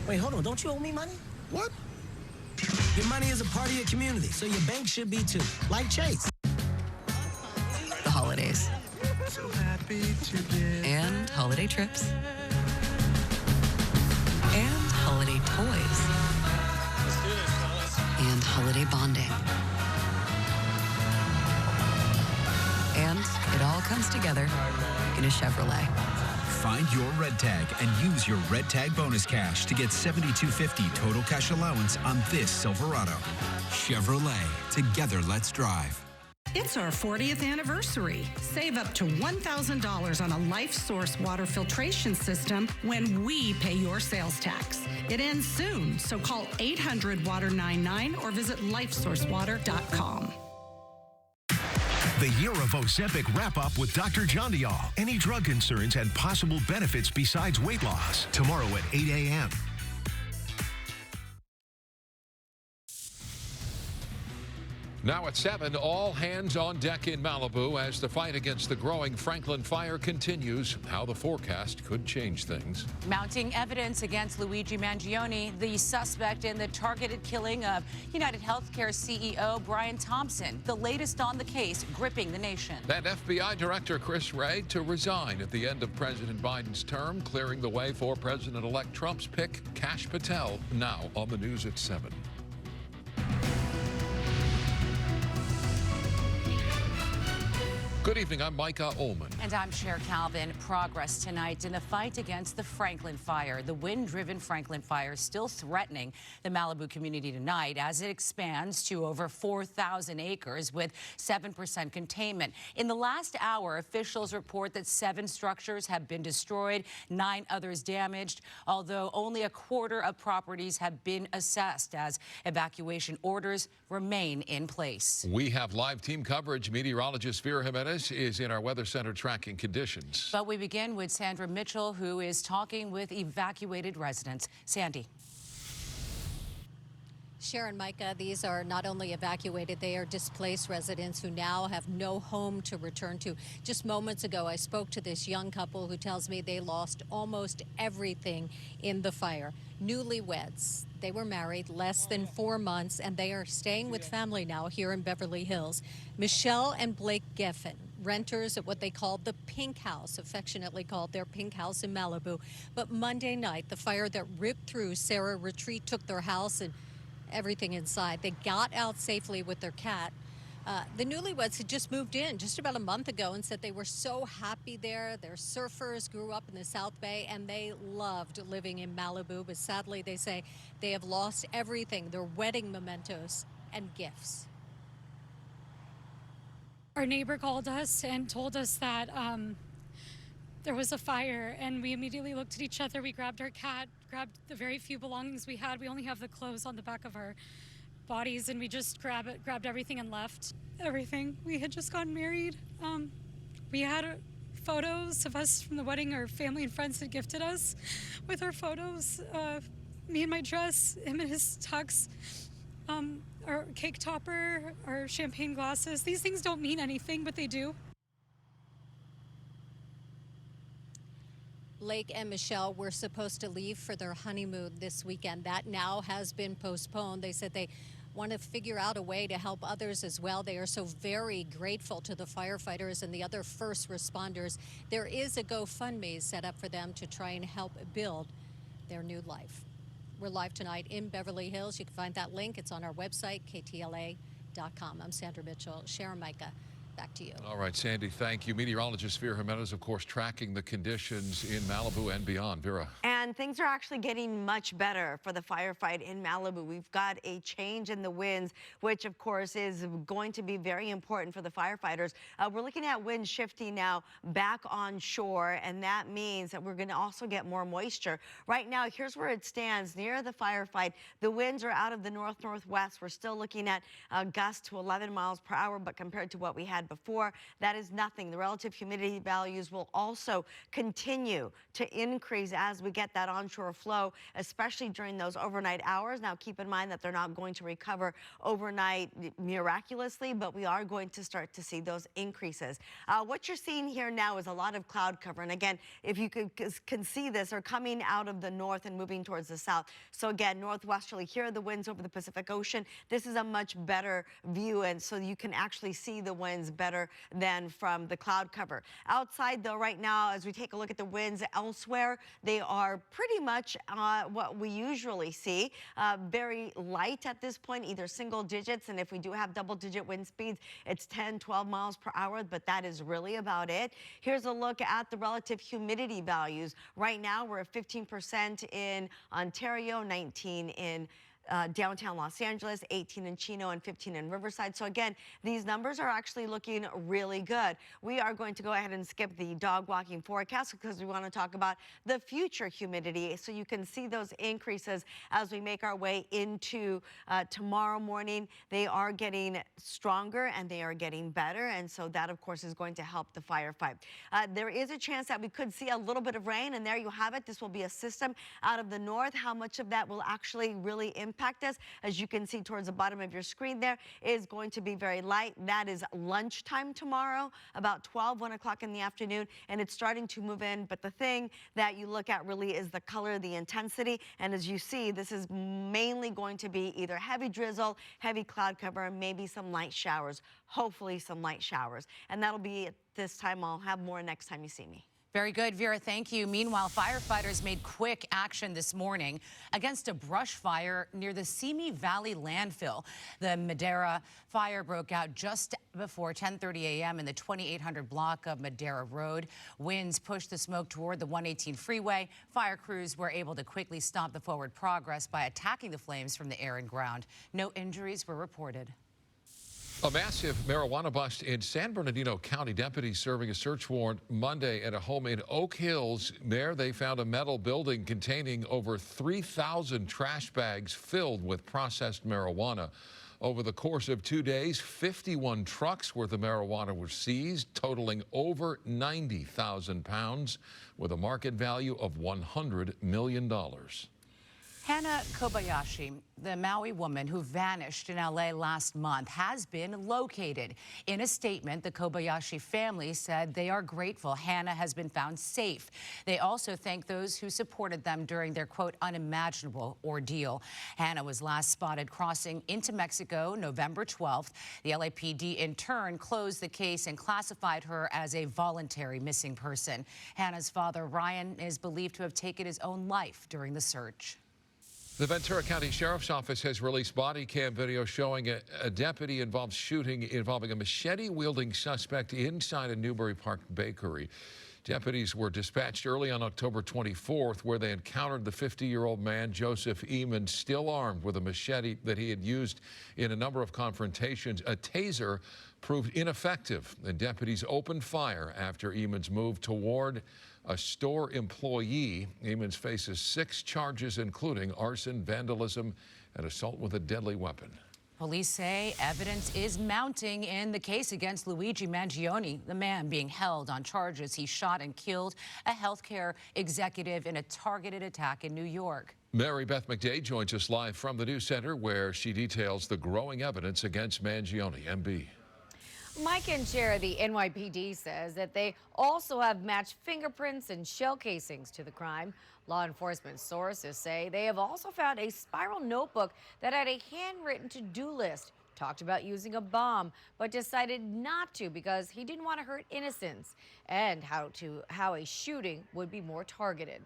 Wait, hold on. Don't you owe me money? What? Your money is a part of your community, so your bank should be too. Like Chase. The holidays. So happy together. And holiday trips. And holiday toys. Let's do this, fellas. And holiday bonding. And it all comes together in a Chevrolet. Find your red tag and use your red tag bonus cash to get $7,250 total cash allowance on this Silverado. Chevrolet. Together, let's drive. It's our 40th anniversary. Save up to $1,000 on a LifeSource water filtration system when we pay your sales tax. It ends soon, so call 800-WATER-99 or visit lifesourcewater.com. The Year of Ozempic wrap-up with Dr. John Dial. Any drug concerns and possible benefits besides weight loss. Tomorrow at 8 a.m. Now at 7, all hands on deck in Malibu as the fight against the growing Franklin fire continues. How the forecast could change things. Mounting evidence against Luigi Mangione, the suspect in the targeted killing of United Healthcare CEO Brian Thompson. The latest on the case gripping the nation. And FBI Director Chris Wray to resign at the end of President Biden's term, clearing the way for President-elect Trump's pick, Kash Patel. Now on the news at 7. Good evening, I'm Micah Ullman. And I'm Cher Calvin. Progress tonight in the fight against the Franklin fire. The wind-driven Franklin fire still threatening the Malibu community tonight as it expands to over 4,000 acres with 7% containment. In the last hour, officials report that 7 structures have been destroyed, 9 others damaged, although only a quarter of properties have been assessed as evacuation orders remain in place. We have live team coverage. Meteorologist Vera Jimenez is in our weather center tracking conditions. But we begin with Sandra Mitchell, who is talking with evacuated residents. Sandy. Sharon, Micah, these are not only evacuated, they are displaced residents who now have no home to return to. Just moments ago, I spoke to this young couple who tells me they lost almost everything in the fire. Newlyweds. They were married less than 4 months, and they are staying with family now here in Beverly Hills. Michelle and Blake Geffen, renters at what they called the Pink House, affectionately called their Pink House in Malibu. But Monday night, the fire that ripped through Sarah Retreat took their house and everything inside. They got out safely with their cat. The newlyweds had just moved in just about a month ago and said they were so happy there. They're surfers, grew up in the South Bay, and they loved living in Malibu. But sadly, they say they have lost everything, their wedding mementos and gifts. Our neighbor called us and told us that there was a fire, and we immediately looked at each other. We grabbed our cat, grabbed the very few belongings we had. We only have the clothes on the back of our bodies, and we just grabbed everything and left. Everything. We had just gotten married. We had photos of us from the wedding. Our family and friends had gifted us with our photos. Me in my dress, him in his tux, our cake topper, our champagne glasses. These things don't mean anything, but they do. Blake and Michelle were supposed to leave for their honeymoon this weekend. That now has been postponed. They said they want to figure out a way to help others as well. They are so very grateful to the firefighters and the other first responders. There is a GoFundMe set up for them to try and help build their new life. We're live tonight in Beverly Hills. You can find that link. It's on our website, ktla.com. I'm Sandra Mitchell. Sharon, Micah. Back to you. All right, Sandy, thank you. Meteorologist Vera Jimenez, of course, tracking the conditions in Malibu and beyond. Vera. And things are actually getting much better for the firefight in Malibu. We've got a change in the winds, which, of course, is going to be very important for the firefighters. We're looking at winds shifting now back on shore, and that means that we're going to also get more moisture. Right now, here's where it stands near the firefight. The winds are out of the north-northwest. We're still looking at gusts to 11 miles per hour, but compared to what we had had before. That is nothing. The relative humidity values will also continue to increase as we get that onshore flow, especially during those overnight hours. Now, keep in mind that they're not going to recover overnight miraculously, but we are going to start to see those increases. What you're seeing here now is a lot of cloud cover. And again, if you can see this, are coming out of the north and moving towards the south. So again, northwesterly, here are the winds over the Pacific Ocean. This is a much better view, and so you can actually see the winds better than from the cloud cover. Outside, though, right now, as we take a look at the winds elsewhere, they are pretty much what we usually see. Very light at this point, either single digits, and if we do have double-digit wind speeds, it's 10, 12 miles per hour, but that is really about it. Here's a look at the relative humidity values. Right now, we're at 15% in Ontario, 19 in downtown Los Angeles, 18 in Chino, and 15 in Riverside. So again, these numbers are actually looking really good. We are going to go ahead and skip the dog walking forecast because we want to talk about the future humidity, so you can see those increases as we make our way into tomorrow morning. They are getting stronger and they are getting better, and so that, of course, is going to help the firefight. There is a chance that we could see a little bit of rain, and there you have it. This will be a system out of the north. How much of that will actually really impact us, as you can see towards the bottom of your screen there, is going to be very light. That is lunchtime tomorrow, about 1 o'clock in the afternoon, and it's starting to move in. But the thing that you look at really is the color, the intensity, and as you see, this is mainly going to be either heavy drizzle, heavy cloud cover, and maybe some light showers, hopefully some light showers. And that'll be at this time. I'll have more next time you see me. Very good, Vera, thank you. Meanwhile, firefighters made quick action this morning against a brush fire near the Simi Valley landfill. The Madera fire broke out just before 10:30 a.m. in the 2800 block of Madera Road. Winds pushed the smoke toward the 118 freeway. Fire crews were able to quickly stop the forward progress by attacking the flames from the air and ground. No injuries were reported. A massive marijuana bust in San Bernardino County. Deputies serving a search warrant Monday at a home in Oak Hills. There they found a metal building containing over 3,000 trash bags filled with processed marijuana. Over the course of 2 days, 51 trucks worth of marijuana were seized, totaling over 90,000 pounds, with a market value of $100 million. Hannah Kobayashi, the Maui woman who vanished in L.A. last month, has been located. In a statement, the Kobayashi family said they are grateful Hannah has been found safe. They also thank those who supported them during their, quote, unimaginable ordeal. Hannah was last spotted crossing into Mexico November 12th. The LAPD in turn closed the case and classified her as a voluntary missing person. Hannah's father, Ryan, is believed to have taken his own life during the search. The Ventura County Sheriff's Office has released body cam video showing a deputy involved shooting involving a machete-wielding suspect inside a Newbury Park bakery. Deputies were dispatched early on October 24th, where they encountered the 50-year-old man, Joseph Eamon, still armed with a machete that he had used in a number of confrontations. A taser proved ineffective, and deputies opened fire after Eamon's move toward a store employee. Eamons faces 6 charges, including arson, vandalism, and assault with a deadly weapon. Police say evidence is mounting in the case against Luigi Mangione, the man being held on charges he shot and killed a healthcare executive in a targeted attack in New York. Mary Beth McDade joins us live from the News Center, where she details the growing evidence against Mangione. MB. Mike and Chair, the NYPD says that they also have matched fingerprints and shell casings to the crime. Law enforcement sources say they have also found a spiral notebook that had a handwritten to-do list. Talked about using a bomb, but decided not to because he didn't want to hurt innocents, and how a shooting would be more targeted.